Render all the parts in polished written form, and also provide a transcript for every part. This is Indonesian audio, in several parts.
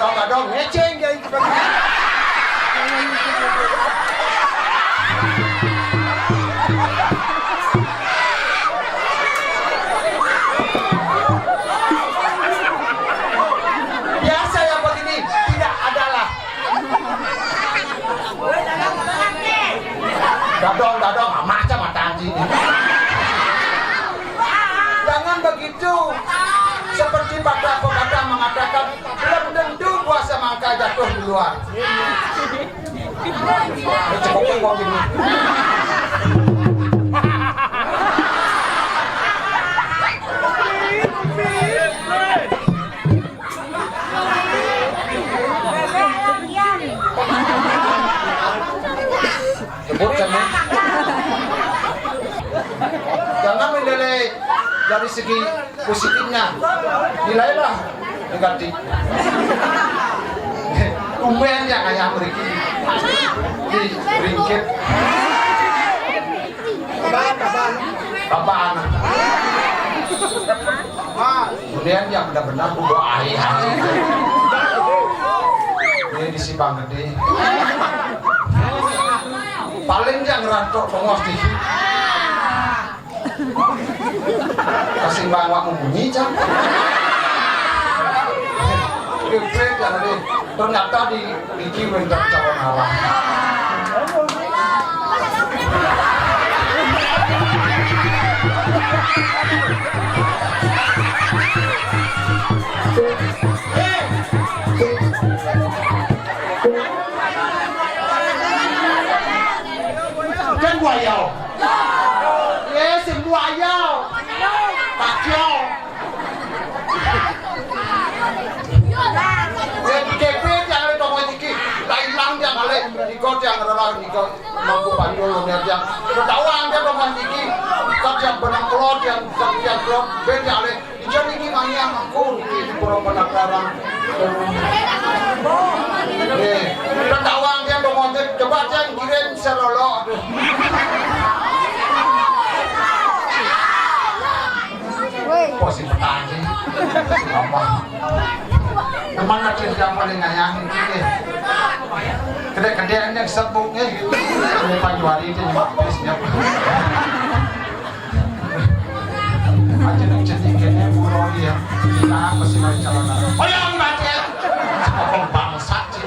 gadong ngeceng ya itu bagi. Biasa ya begini, tidak adalah. Gadong macam mata anjing. Jangan begitu. Seperti pepatah mengatakan belum tentu buah semangka jatuh di luar. Cukup kok gini. Sebut jangan. Jangan menilai dari segi positifnya, nilailah negatif. Umben yang ayah berikan di ringkit babaan. Kemudian yang benar-benar buah air ini di Sibang Gede. Paling yang rantok pengos di kasih bawa membunyi cak. Ternyata di kiwin cawan alam. Kan buayau. Yes, buayau. Pakyo. Kepet yang ada toko ini, Thailand yang ada, ikut yang ada, ikut mampu panjul yang berdawang dia toko ini, ikut yang benang kelot yang kelot, bed yang ada, jadi ini mana yang aku di pulau Penangkaran. Berdawang dia toko ini, coba yang kirim serolok. Posisi petani, apa? Teman macam yang paling ngayangin kita. Kedai-kedai yang sebutnya gitu. Ini Pajuari itu cuma bisnya. Macam cetiknya burung dia. Nah, masih mau calon. Oh yang mati. Sepuluh bangsa sih.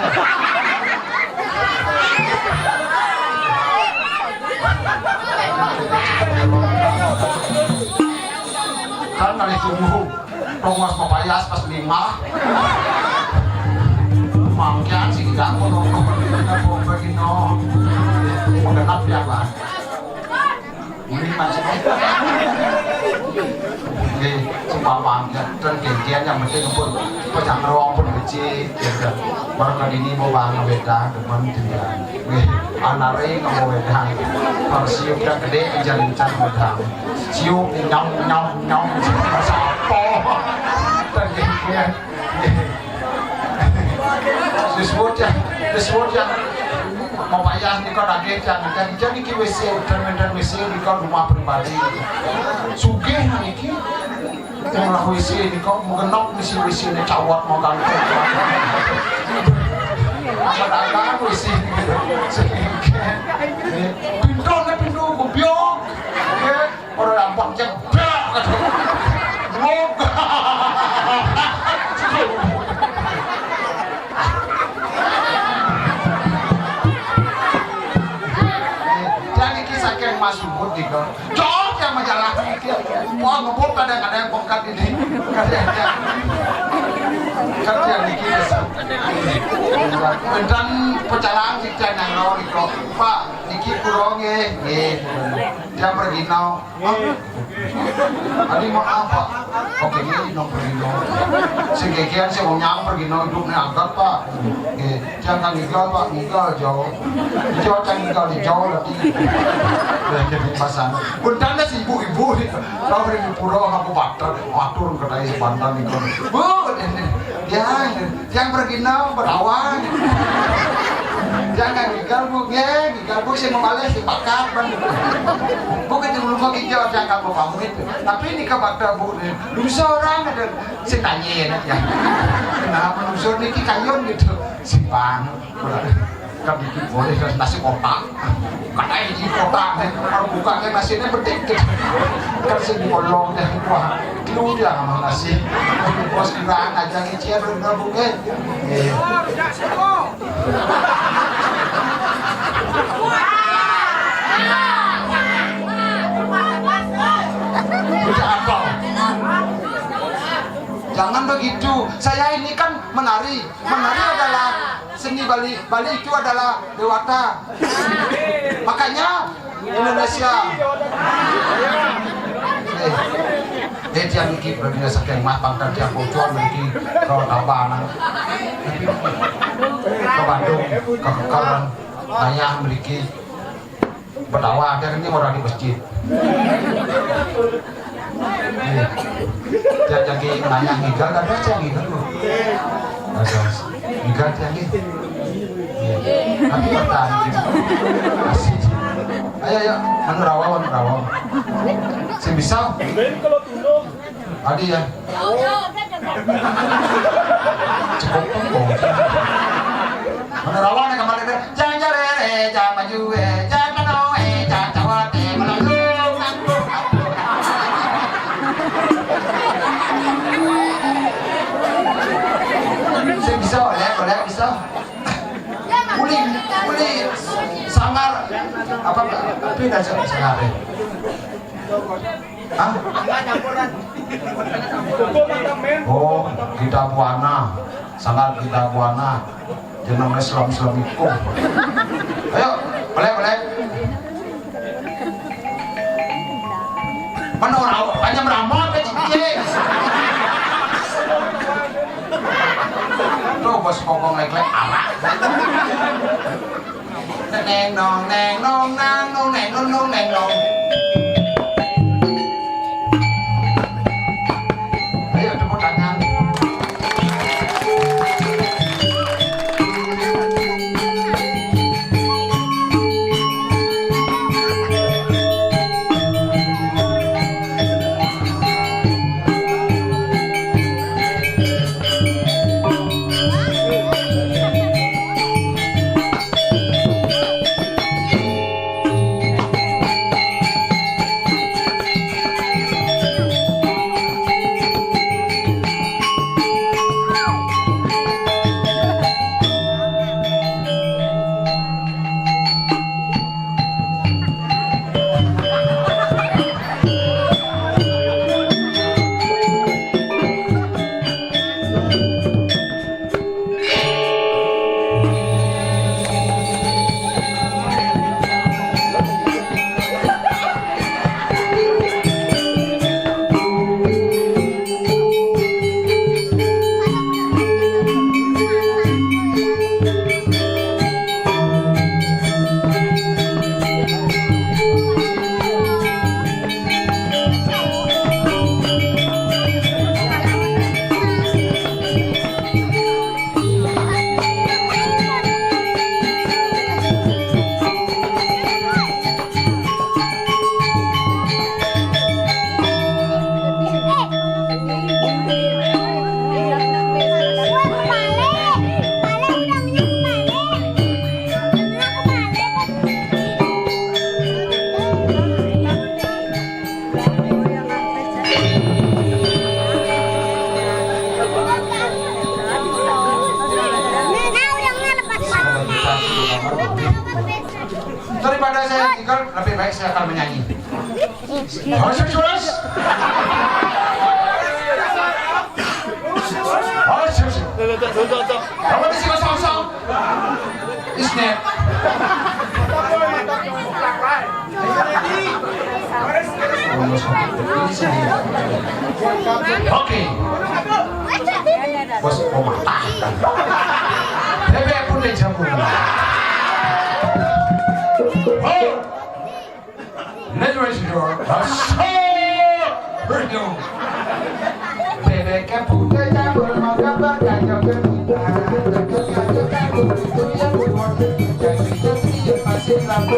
Kan kali tunggu. Tongos papayas pas 5 mangkian sih tidak mau nongkrong begino mengenap ya lah ini macam ini cuma mangkian dan kegiatan yang penting pun pecah ruang pun kecil gitu baru kali ini mau bang beda teman tidak anare nggak beda kalau siup yang gede jalan beda siup nyong sapo dan kegiatan disebut yang mau payah di kau daging dan jadi ki WC dan WC di kau rumah pribadi sugih niki tengah WC di kau mau genok misi WC ini cawat mau gantung kadang-kadang WC pintu gubiok orang nampak jebak moga masuk di kau, jauh yang majalah ini, wah ngebut kadang-kadang pengkat ini, kadang dikit, dan pecalang si cina nol itu, Pak, dikit kurangnya, dia pergi nau, tadi mau apa? Oke ini nol pergi nol, sekian si onyang pergi nol hidupnya angkat Pak, jangan tinggal Pak, tinggal jauh, jangan tinggal di jauh lagi. Jadi pasang, bundanya si ibu-ibu itu, kalau di pura aku batur kedai sepantan itu, bu, yang pergi nau berawan, jangan gigal bu, gigal kalau sih mau balik si pakat bang. Bukan di rumah kita ada kamu kamu itu. Tapi ini kabar bu, lusa orang ada si tanya ya. Kenapa lusa ini kayun gitu si bang. Kan bikin boleh nasi kotak. Karena ini kotak kalau bukanya nasinya berdeket. Kan sini bolong deh wah. Lu dia sama nasi. Bos kiraan aja ngician udah bukan. Jangan begitu. Saya ini kan menari. Menari adalah seni Bali. Bali itu adalah dewata. Makanya Indonesia. Dia mikir berbeda sekian matang dan dia bocor mikir kalau tabanan. Ke Bandung, ke Kawan, ayah memiliki berdakwah. Dia ini orang di masjid. Dia jadi nanya ngigal kan baca ngigal loh. Ada ngigal dia gitu. Tapi bertahan gitu. Asik. Ayo menerawan. Si bisa. Adi ya. Cukup pun. Menerawan yang kemarin jangan jare, jangan maju, jangan menau, jangan cawat, melalui. Bisa boleh bisa. Uli sangar apa beda sangar. Hah? Oh, kita buana. Sangar kita buana. Jeneng Islam itu. Ayo, boleh. Mana orang banyak meramal ke cicing. Tuh bos kokong lek-lek arak. Neng nong nang nong. Ayo tepuk tangan. Daripada saya tinggal, lebih baik saya akan menyanyi. Harus. Kamu di sini kosong. Isnet. Oke. Bos pematah. Bebek pun dijamu. Let's raise the door. Berdong. Bebeknya putih campur maka berkacau berminta. Masih lampu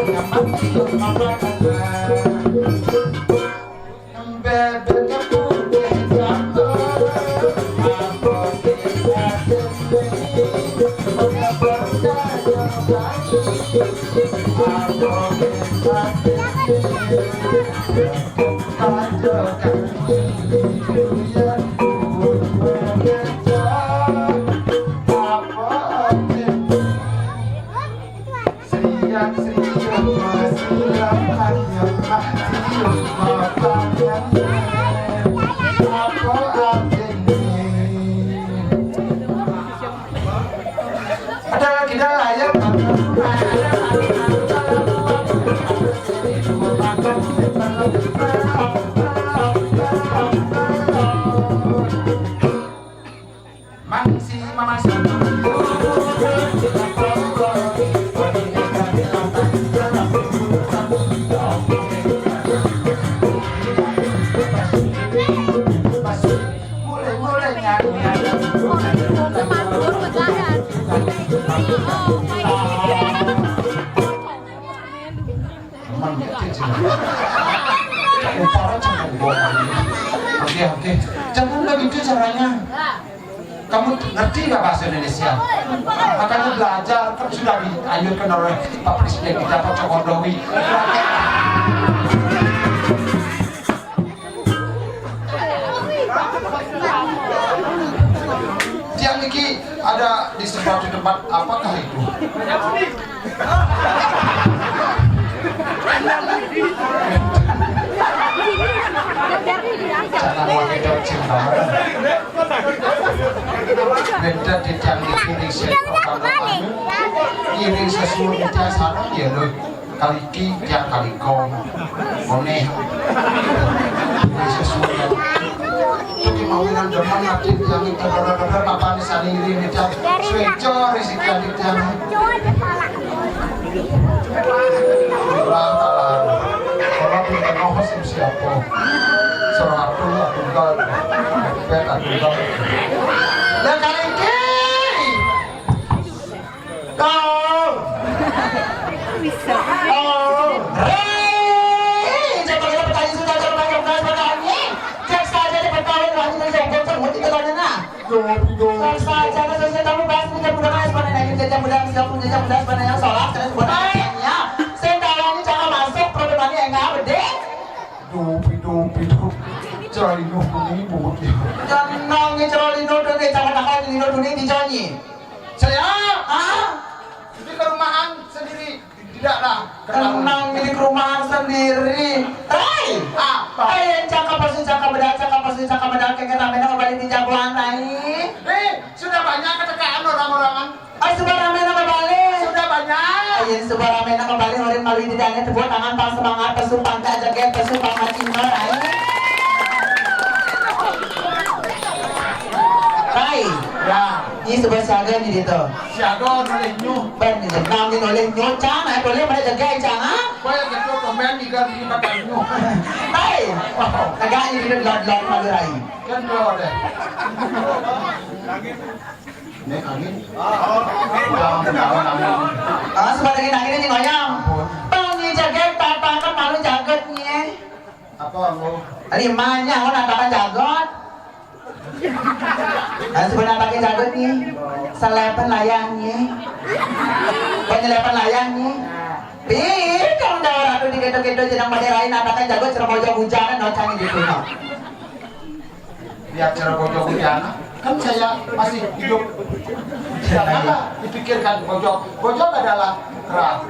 Oke, jangan begitu caranya. Kamu ngerti nggak bahasa Indonesia? Makanya belajar, kan sudah dianjurkan oleh Pak Presiden kita Pak Jokowi. Yang ini ada di sebuah tempat, apakah itu? Jangan wanita cinta. Beda di tiang kiri kiri sesuatu tiang sana ya loh. Kali ki tiang kali kong, moneh. Sesuatu. Jadi mawinan depan nanti tiang itu benar-benar apa nih sendiri nih tiang swecor isi tiang di tiang. Kalau kita mau siapa? Seorang aku enggak, beta enggak. Dan kali ini, kau, jangan kita bertanya sudah jangan banyak pertanyaannya. Jangan saja di pertanyaan lagi dan jangan terus kita tanya nak. Jangan saja selesai kamu bahas punya budaya sebenarnya ini jejak budaya sebenarnya sholat dan sebenarnya. Sentaranya jangan masuk perbedaannya enggak beda. Dupi. Ceralino ini bubut ya. Jangan ceralino dan jangan ini dunia dijanji. Saya, di perumahan sendiri tidaklah. Tenang di perumahan sendiri. Yang cakap pasti cakap beda kita mana kembali di jagoan lain. Sudah banyak ketekaan orang-orangan. Sudah ramai nama balik. Sudah banyak. Sudah ramai nama balik orang malu tidaknya terbuat tangan pas semangat pesumpang tak jaga pesumpang macam lain. Ya, ini sebuah siaga di situ. Siaga oleh nyu. Ben di jenang di oleh nyu cang, boleh pada jaga cang ah? Boleh gitu komen di ganti pakai nyu. Hai, agak ini lord malurai. Kan boleh. Nek angin. Sebagai angin ini ngoyang. Bang ni jaga tata kan malu jagatnya. Apa lo? Ari manya orang natakan jagat. Sebenarnya pakai jagot nih, selepan layangnya, penyelepan layangnya. Kalau dah orang tu di kedo-kedo jenang maderain, natakan jagot cerah bojong hujanan, nocangnya gitu no. Biar cerah bojong hujanan, kan saya masih hidup. Janganlah dipikirkan bojong adalah kerah.